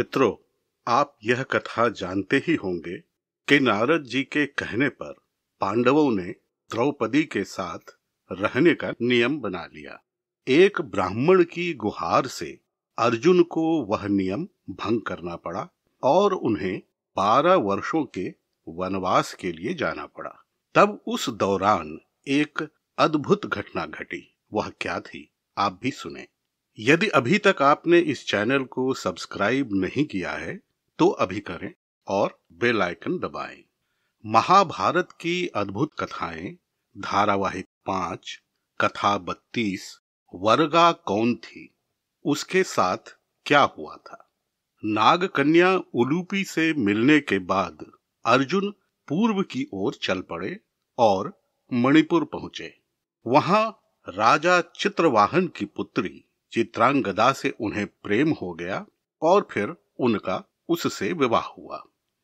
मित्रों, आप यह कथा जानते ही होंगे कि नारद जी के कहने पर पांडवों ने द्रौपदी के साथ रहने का नियम बना लिया। एक ब्राह्मण की गुहार से अर्जुन को वह नियम भंग करना पड़ा और उन्हें 12 वर्षों के वनवास के लिए जाना पड़ा। तब उस दौरान एक अद्भुत घटना घटी। वह क्या थी, आप भी सुने। यदि अभी तक आपने इस चैनल को सब्सक्राइब नहीं किया है तो अभी करें और बेल आइकन दबाएं। महाभारत की अद्भुत कथाएं धारावाहिक 5 कथा 32 वर्गा कौन थी, उसके साथ क्या हुआ था। नागकन्या उलूपी से मिलने के बाद अर्जुन पूर्व की ओर चल पड़े और मणिपुर पहुंचे। वहां राजा चित्रवाहन की पुत्री चित्रांगदा से उन्हें प्रेम हो गया और फिर उनका उससे विवाह हुआ।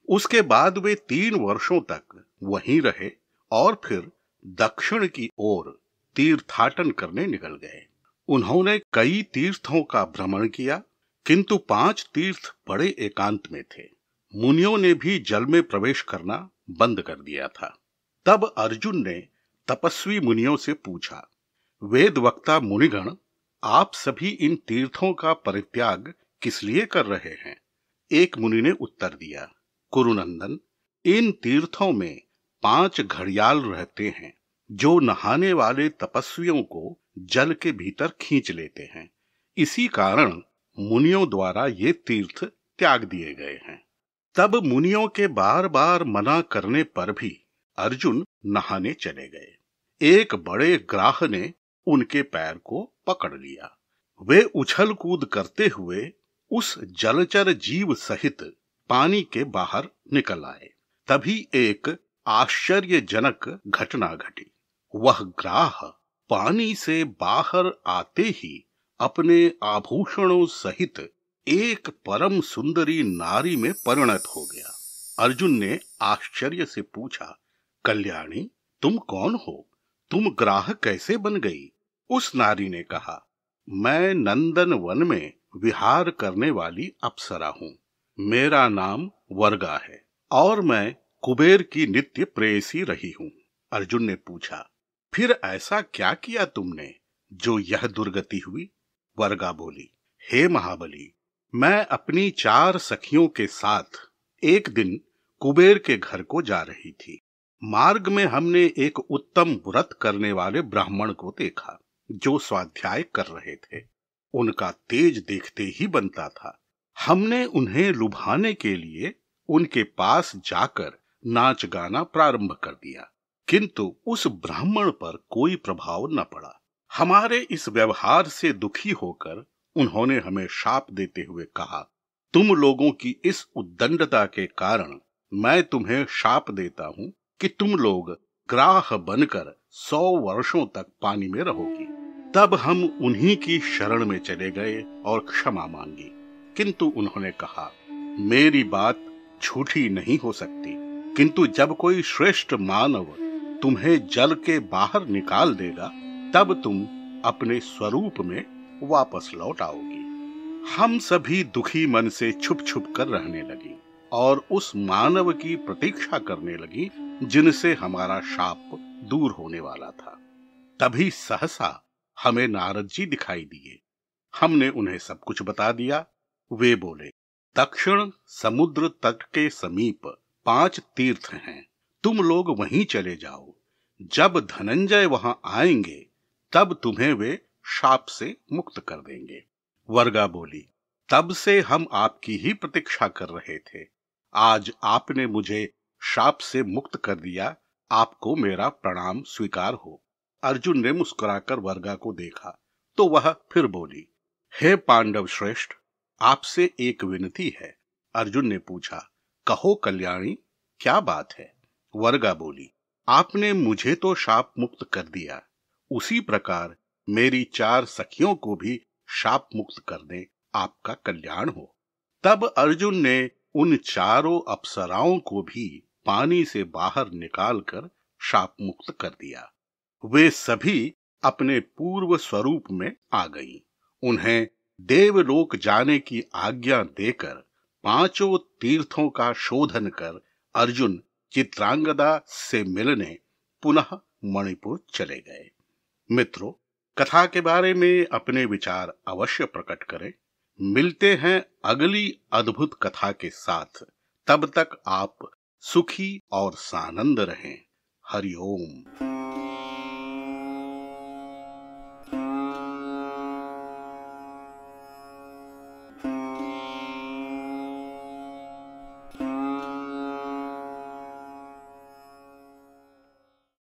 उसके बाद वे 3 वर्षों तक वहीं रहे और फिर दक्षिण की ओर तीर्थाटन करने निकल गए। उन्होंने कई तीर्थों का भ्रमण किया, किंतु 5 तीर्थ बड़े एकांत में थे। मुनियों ने भी जल में प्रवेश करना बंद कर दिया था। तब अर्जुन ने तपस्वी मुनियों से पूछा, वेद वक्ता मुनिगण, आप सभी इन तीर्थों का परित्याग किस लिए कर रहे हैं? एक मुनि ने उत्तर दिया, कुरुनंदन, इन तीर्थों में 5 घड़ियाल रहते हैं जो नहाने वाले तपस्वियों को जल के भीतर खींच लेते हैं। इसी कारण मुनियों द्वारा ये तीर्थ त्याग दिए गए हैं। तब मुनियों के बार बार मना करने पर भी अर्जुन नहाने चले गए। एक बड़े ग्राह ने उनके पैर को पकड़ लिया। वे उछल कूद करते हुए उस जलचर जीव सहित पानी के बाहर निकल आए। तभी एक आश्चर्यजनक घटना घटी। वह ग्राह पानी से बाहर आते ही अपने आभूषणों सहित एक परम सुंदरी नारी में परिणत हो गया। अर्जुन ने आश्चर्य से पूछा, कल्याणी, तुम कौन हो? तुम ग्राह कैसे बन गई? उस नारी ने कहा, मैं नंदन वन में विहार करने वाली अप्सरा हूँ। मेरा नाम वर्गा है और मैं कुबेर की नित्य प्रेयसी रही हूँ। अर्जुन ने पूछा, फिर ऐसा क्या किया तुमने जो यह दुर्गति हुई? वर्गा बोली, हे महाबली, मैं अपनी 4 सखियों के साथ एक दिन कुबेर के घर को जा रही थी। मार्ग में हमने एक उत्तम व्रत करने वाले ब्राह्मण को देखा जो स्वाध्याय कर रहे थे। उनका तेज देखते ही बनता था। हमने उन्हें लुभाने के लिए उनके पास जाकर नाच गाना प्रारंभ कर दिया, किंतु उस ब्राह्मण पर कोई प्रभाव न पड़ा। हमारे इस व्यवहार से दुखी होकर उन्होंने हमें शाप देते हुए कहा, तुम लोगों की इस उद्दंडता के कारण मैं तुम्हें शाप देता हूं कि तुम लोग ग्राह बनकर 100 वर्षों तक पानी में रहोगी। तब हम उन्हीं की शरण में चले गए और क्षमा मांगी, किंतु उन्होंने कहा, मेरी बात झूठी नहीं हो सकती, किंतु जब कोई श्रेष्ठ मानव तुम्हें जल के बाहर निकाल देगा तब तुम अपने स्वरूप में वापस लौट आओगी। हम सभी दुखी मन से छुप छुप कर रहने लगी और उस मानव की प्रतीक्षा करने लगी जिनसे हमारा शाप दूर होने वाला था। तभी सहसा हमें नारद जी दिखाई दिए। हमने उन्हें सब कुछ बता दिया। वे बोले, दक्षिण समुद्र तट के समीप 5 तीर्थ हैं, तुम लोग वहीं चले जाओ। जब धनंजय वहां आएंगे तब तुम्हें वे शाप से मुक्त कर देंगे। वर्गा बोली, तब से हम आपकी ही प्रतीक्षा कर रहे थे। आज आपने मुझे शाप से मुक्त कर दिया, आपको मेरा प्रणाम स्वीकार हो। अर्जुन ने मुस्कुराकर वर्गा को देखा तो वह फिर बोली, हे पांडव श्रेष्ठ, आपसे एक विनती है। अर्जुन ने पूछा, कहो कल्याणी, क्या बात है? वर्गा बोली, आपने मुझे तो शाप मुक्त कर दिया, उसी प्रकार मेरी 4 सखियों को भी शाप मुक्त कर दें, आपका कल्याण हो। तब अर्जुन ने उन 4 अप्सराओं को भी पानी से बाहर निकालकर शाप मुक्त कर दिया। वे सभी अपने पूर्व स्वरूप में आ गईं। उन्हें देवलोक जाने की आज्ञा देकर पांचों तीर्थों का शोधन कर अर्जुन चित्रांगदा से मिलने पुनः मणिपुर चले गए। मित्रों, कथा के बारे में अपने विचार अवश्य प्रकट करें। मिलते हैं अगली अद्भुत कथा के साथ। तब तक आप सुखी और सानंद रहें। हरि ओम।